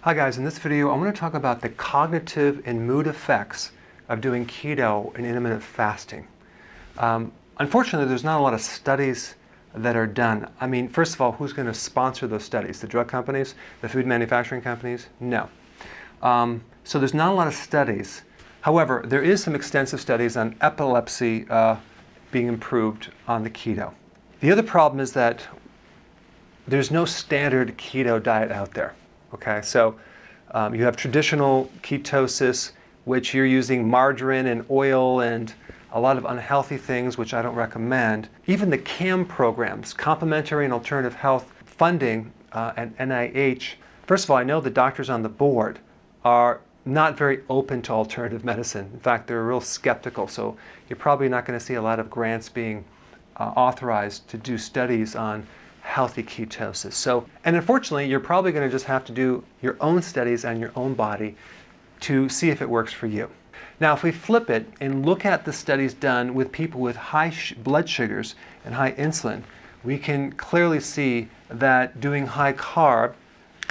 Hi guys, in this video I want to talk about the cognitive and mood effects of doing keto and intermittent fasting. Unfortunately, there's not a lot of studies that are done. I mean, first of all, who's going to sponsor those studies? The drug companies? The food manufacturing companies? No. So there's not a lot of studies. However, there is some extensive studies on epilepsy being improved on the keto. The other problem is that there's no standard keto diet out there. Okay, so you have traditional ketosis, which you're using margarine and oil and a lot of unhealthy things, which I don't recommend. Even the CAM programs, complementary and alternative health funding at NIH, first of all, I know the doctors on the board are not very open to alternative medicine. In fact, they're real skeptical, so you're probably not going to see a lot of grants being authorized to do studies on healthy ketosis. So, and unfortunately, you're probably going to just have to do your own studies on your own body to see if it works for you. Now, if we flip it and look at the studies done with people with high blood sugars and high insulin, we can clearly see that doing high carb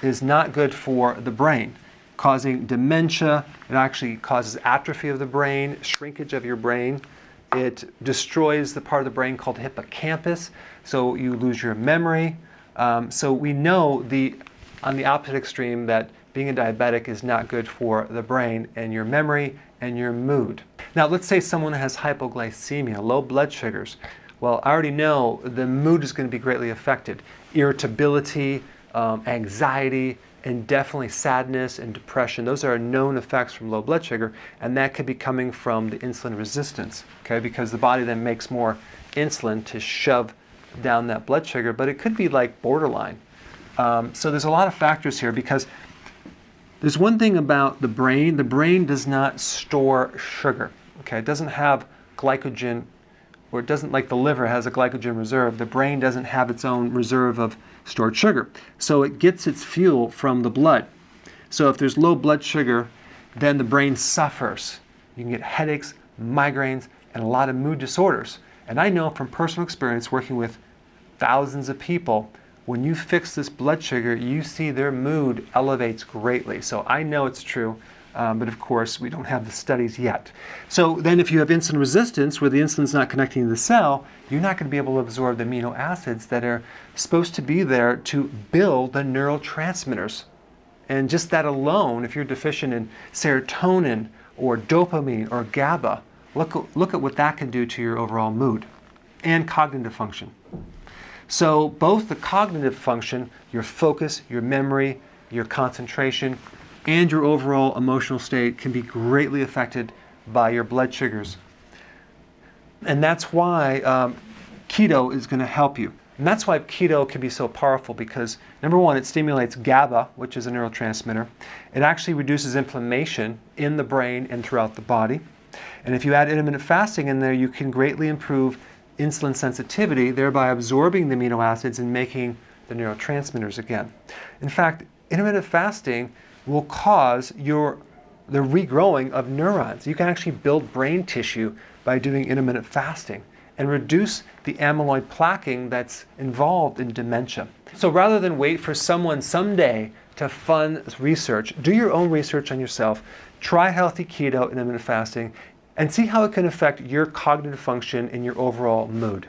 is not good for the brain, causing dementia. It actually causes atrophy of the brain, shrinkage of your brain. It destroys the part of the brain called hippocampus, so you lose your memory. So we know on the opposite extreme that being a diabetic is not good for the brain and your memory and your mood. Now let's say someone has hypoglycemia, low blood sugars. Well, I already know the mood is going to be greatly affected. Irritability, anxiety, and definitely sadness and depression. Those are known effects from low blood sugar, and that could be coming from the insulin resistance, okay? Because the body then makes more insulin to shove down that blood sugar, but it could be like borderline. So there's a lot of factors here, because there's one thing about the brain. The brain does not store sugar, okay? It doesn't have glycogen, or it doesn't, like the liver has a glycogen reserve. The brain doesn't have its own reserve of stored sugar. So it gets its fuel from the blood. So if there's low blood sugar, then the brain suffers. You can get headaches, migraines, and a lot of mood disorders. And I know from personal experience working with thousands of people, when you fix this blood sugar, you see their mood elevates greatly. So I know it's true. But of course, we don't have the studies yet. So then if you have insulin resistance, where the insulin's not connecting to the cell, you're not going to be able to absorb the amino acids that are supposed to be there to build the neurotransmitters. And just that alone, if you're deficient in serotonin or dopamine or GABA, look at what that can do to your overall mood and cognitive function. So both the cognitive function, your focus, your memory, your concentration, and your overall emotional state can be greatly affected by your blood sugars. And that's why keto is going to help you. And that's why keto can be so powerful, because number one, it stimulates GABA, which is a neurotransmitter. It actually reduces inflammation in the brain and throughout the body. And if you add intermittent fasting in there, you can greatly improve insulin sensitivity, thereby absorbing the amino acids and making the neurotransmitters again. In fact, intermittent fasting will cause the regrowing of neurons. You can actually build brain tissue by doing intermittent fasting and reduce the amyloid plaquing that's involved in dementia. So rather than wait for someone someday to fund research, do your own research on yourself, try healthy keto intermittent fasting, and see how it can affect your cognitive function and your overall mood.